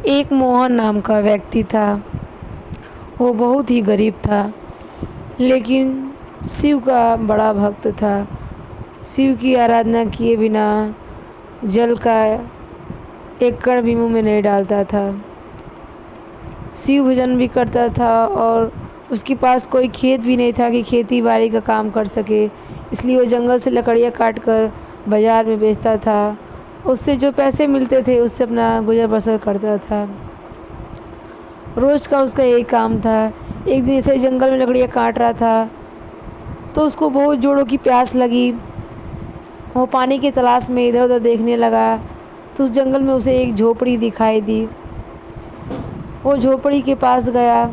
एक मोहन नाम का व्यक्ति था। वो बहुत ही गरीब था, लेकिन शिव का बड़ा भक्त था। शिव की आराधना किए बिना जल का एक कण भी मुंह में नहीं डालता था। शिव भजन भी करता था और उसके पास कोई खेत भी नहीं था कि खेती बाड़ी का काम कर सके, इसलिए वो जंगल से लकड़ियाँ काट कर बाज़ार में बेचता था। उससे जो पैसे मिलते थे उससे अपना गुजर बसर करता था। रोज़ का उसका यही काम था। एक दिन ऐसे ही जंगल में लकड़ियाँ काट रहा था तो उसको बहुत जोरों की प्यास लगी। वो पानी की तलाश में इधर उधर देखने लगा तो उस जंगल में उसे एक झोपड़ी दिखाई दी। वो झोपड़ी के पास गया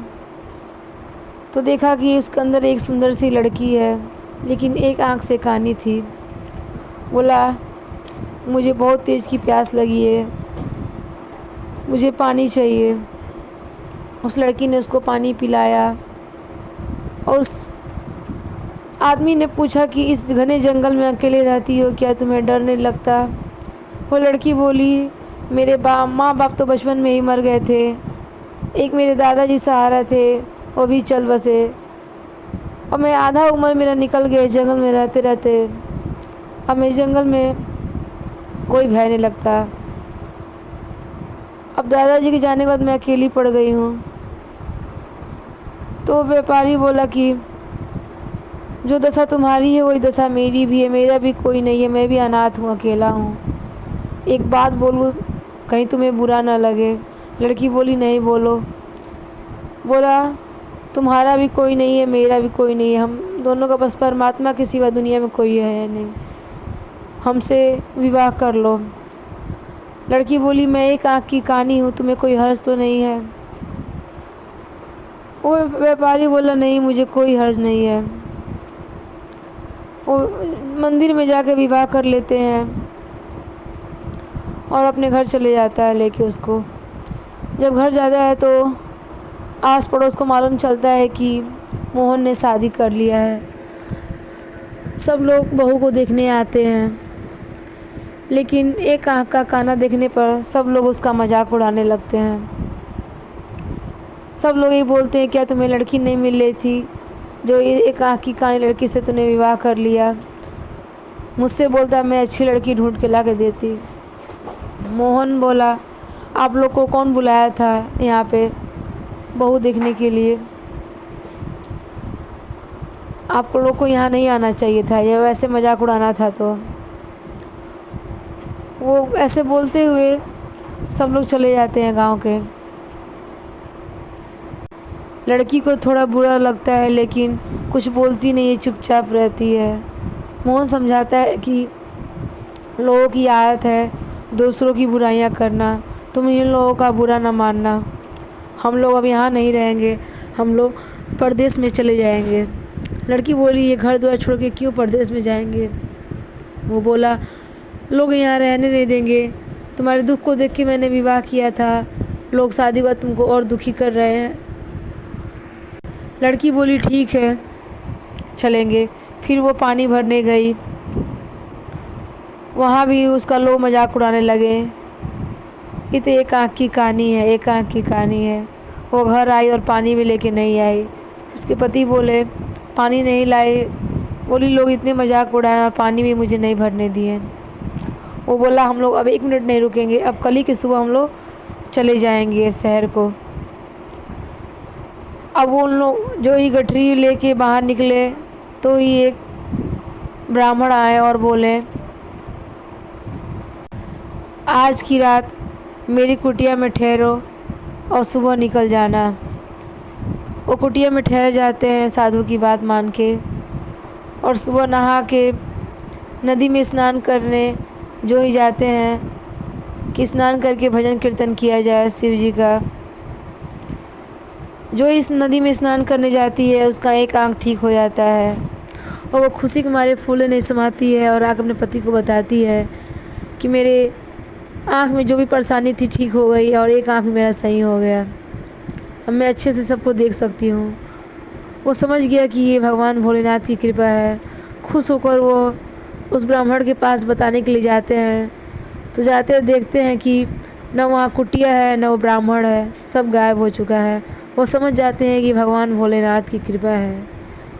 तो देखा कि उसके अंदर एक सुंदर सी लड़की है, लेकिन एक आँख से कानी थी। बोला, मुझे बहुत तेज़ की प्यास लगी है, मुझे पानी चाहिए। उस लड़की ने उसको पानी पिलाया और उस आदमी ने पूछा कि इस घने जंगल में अकेले रहती हो, क्या तुम्हें डर नहीं लगता? वो लड़की बोली, मेरे माँ बाप तो बचपन में ही मर गए थे, एक मेरे दादाजी सहारा थे, वो भी चल बसे, और मैं आधा उम्र मेरा निकल गया जंगल में रहते रहते। अब मैं जंगल में कोई भय नहीं लगता। अब दादाजी के जाने के बाद मैं अकेली पड़ गई हूँ। तो व्यापारी बोला कि जो दशा तुम्हारी है वही दशा मेरी भी है, मेरा भी कोई नहीं है, मैं भी अनाथ हूँ, अकेला हूँ। एक बात बोलूँ, कहीं तुम्हें बुरा ना लगे? लड़की बोली, नहीं बोलो। बोला, तुम्हारा भी कोई नहीं है, मेरा भी कोई नहीं है, हम दोनों का बस परमात्मा के सिवा दुनिया में कोई है नहीं, हमसे विवाह कर लो। लड़की बोली, मैं एक आँख की कानी हूँ, तुम्हें कोई हर्ज तो नहीं है? वो व्यापारी बोला, नहीं, मुझे कोई हर्ज नहीं है। वो मंदिर में जाकर विवाह कर लेते हैं और अपने घर चले जाता है लेके उसको। जब घर जाता है तो आस पड़ोस को मालूम चलता है कि मोहन ने शादी कर लिया है। सब लोग बहू को देखने आते हैं, लेकिन एक आँख का काना देखने पर सब लोग उसका मजाक उड़ाने लगते हैं। सब लोग ये बोलते हैं, क्या तुम्हें लड़की नहीं मिल रही थी जो एक आँख की कानी लड़की से तूने विवाह कर लिया? मुझसे बोलता, मैं अच्छी लड़की ढूंढ के ला के देती। मोहन बोला, आप लोग को कौन बुलाया था यहाँ पे बहू देखने के लिए? आप लोग को यहाँ नहीं आना चाहिए था, या वैसे मजाक उड़ाना था। तो वो ऐसे बोलते हुए सब लोग चले जाते हैं गांव के। लड़की को थोड़ा बुरा लगता है, लेकिन कुछ बोलती नहीं है, चुपचाप रहती है। मोहन समझाता है कि लोगों की आदत है दूसरों की बुराइयां करना, तुम इन लोगों का बुरा ना मानना। हम लोग अब यहाँ नहीं रहेंगे, हम लोग परदेश में चले जाएंगे। लड़की बोली, ये घर द्वार छोड़ के क्यों परदेश में जाएंगे? वो बोला, लोग यहाँ रहने नहीं देंगे, तुम्हारे दुख को देख के मैंने विवाह किया था, लोग शादी के बाद तुमको और दुखी कर रहे हैं। लड़की बोली, ठीक है, चलेंगे। फिर वो पानी भरने गई, वहाँ भी उसका लोग मजाक उड़ाने लगे, ये तो एक आँख की कानी है, एक आँख की कानी है। वो घर आई और पानी भी लेके नहीं आई। उसके पति बोले, पानी नहीं लाए? बोली, लोग इतने मजाक उड़ाए और पानी भी मुझे नहीं भरने दिए। वो बोला, हम लोग अब एक मिनट नहीं रुकेंगे, अब कल ही की सुबह हम लोग चले जाएंगे शहर को। अब वो उन लोग जो ही गठरी लेके बाहर निकले तो ही एक ब्राह्मण आए और बोले, आज की रात मेरी कुटिया में ठहरो और सुबह निकल जाना। वो कुटिया में ठहर जाते हैं साधु की बात मान के, और सुबह नहा के नदी में स्नान करने जो ही जाते हैं कि स्नान करके भजन कीर्तन किया जाए शिव जी का। जो इस नदी में स्नान करने जाती है उसका एक आँख ठीक हो जाता है और वो खुशी के मारे फूले नहीं समाती है और आकर अपने पति को बताती है कि मेरे आँख में जो भी परेशानी थी ठीक हो गई और एक आँख मेरा सही हो गया, अब मैं अच्छे से सबको देख सकती हूँ। वो समझ गया कि ये भगवान भोलेनाथ की कृपा है। खुश होकर वो उस ब्राह्मण के पास बताने के लिए जाते हैं। तो जाते देखते हैं कि न वहाँ कुटिया है न वो ब्राह्मण है, सब गायब हो चुका है। वो समझ जाते हैं कि भगवान भोलेनाथ की कृपा है।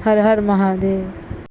हर हर महादेव।